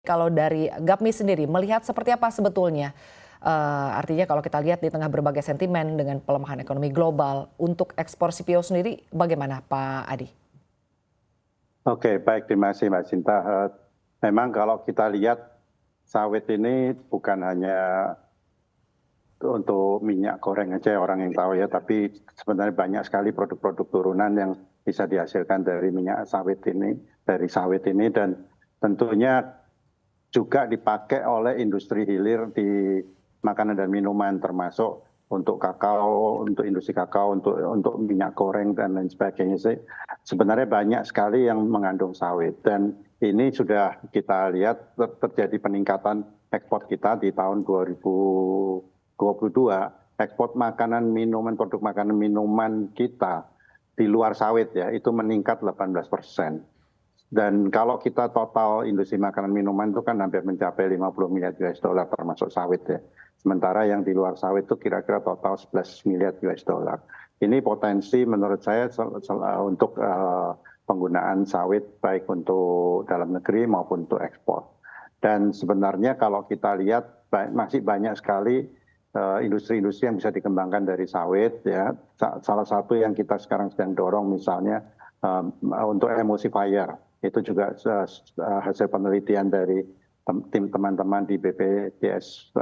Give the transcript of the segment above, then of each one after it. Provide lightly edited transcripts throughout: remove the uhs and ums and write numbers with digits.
Kalau dari GAPMI sendiri melihat seperti apa sebetulnya? Artinya kalau kita lihat di tengah berbagai sentimen dengan pelemahan ekonomi global, untuk ekspor CPO sendiri bagaimana Pak Adi? Oke, baik, terima kasih Mbak Sinta. Memang kalau kita lihat sawit ini bukan hanya untuk minyak goreng aja orang yang tahu ya, tapi sebenarnya banyak sekali produk-produk turunan yang bisa dihasilkan dari minyak sawit ini, dan tentunya juga dipakai oleh industri hilir di makanan dan minuman, termasuk untuk kakao, untuk industri kakao, untuk minyak goreng dan lain sebagainya. Sebenarnya banyak sekali yang mengandung sawit, dan ini sudah kita lihat terjadi peningkatan ekspor kita di tahun 2022. Ekspor makanan minuman, produk makanan minuman kita di luar sawit ya, itu meningkat 18%. Dan kalau kita total industri makanan minuman itu kan hampir mencapai 50 miliar US dollar termasuk sawit ya. Sementara yang di luar sawit itu kira-kira total 11 miliar US dollar. Ini potensi menurut saya untuk penggunaan sawit baik untuk dalam negeri maupun untuk ekspor. Dan sebenarnya kalau kita lihat masih banyak sekali industri-industri yang bisa dikembangkan dari sawit ya. Salah satu yang kita sekarang sedang dorong misalnya untuk emulsifier. Itu juga hasil penelitian dari tim teman-teman di BPJS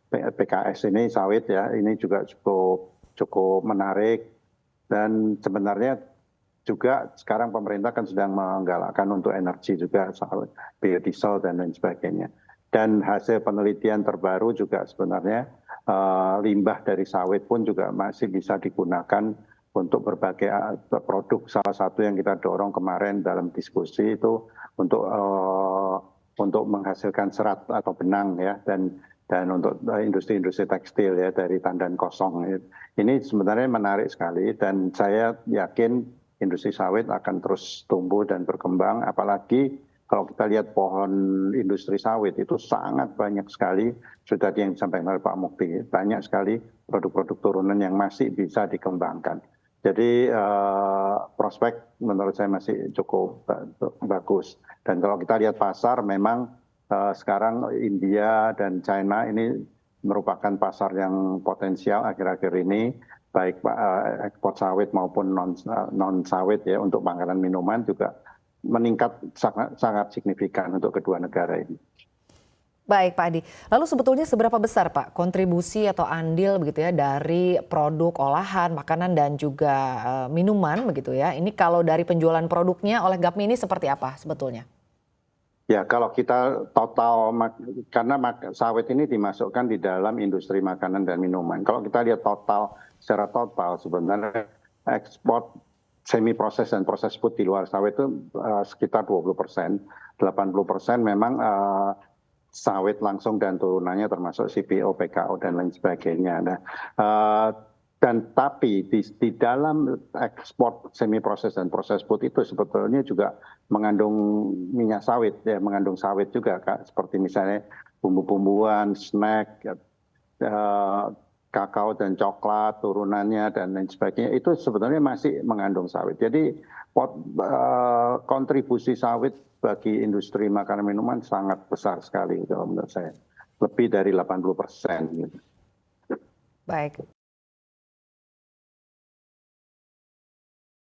PKS ini sawit ya, ini juga cukup menarik. Dan sebenarnya juga sekarang pemerintah kan sedang menggalakkan untuk energi juga, biodiesel dan lain sebagainya. Dan hasil penelitian terbaru juga sebenarnya limbah dari sawit pun juga masih bisa digunakan untuk berbagai produk. Salah satu yang kita dorong kemarin dalam diskusi itu untuk menghasilkan serat atau benang ya, dan untuk industri-industri tekstil ya dari tandan kosong. Ini sebenarnya menarik sekali, dan saya yakin industri sawit akan terus tumbuh dan berkembang, apalagi kalau kita lihat pohon industri sawit itu sangat banyak sekali, sudah yang disampaikan oleh Pak Mukti, banyak sekali produk-produk turunan yang masih bisa dikembangkan. Jadi prospek menurut saya masih cukup bagus. Dan kalau kita lihat pasar, memang sekarang India dan China ini merupakan pasar yang potensial akhir-akhir ini, baik ekspor sawit maupun non sawit ya, untuk makanan minuman juga meningkat sangat signifikan untuk kedua negara ini. Baik Pak Adi, lalu sebetulnya seberapa besar Pak kontribusi atau andil begitu ya dari produk olahan, makanan dan juga minuman begitu ya. Ini kalau dari penjualan produknya oleh GAPMI ini seperti apa sebetulnya? Ya, kalau kita total, karena sawit ini dimasukkan di dalam industri makanan dan minuman. Kalau kita lihat secara total sebenarnya ekspor semi proses dan proses food di luar sawit itu sekitar 20%. 80% memang sawit langsung dan turunannya termasuk CPO, PKO dan lain sebagainya. Nah, tapi di dalam ekspor semi proses dan proses food itu sebetulnya juga mengandung minyak sawit ya, mengandung sawit juga Kak, seperti misalnya bumbu-bumbuan, snack, kakao dan coklat turunannya dan lain sebagainya, itu sebetulnya masih mengandung sawit. Jadi kontribusi sawit bagi industri makanan minuman sangat besar sekali kalau menurut saya, lebih dari 80% gitu. Baik.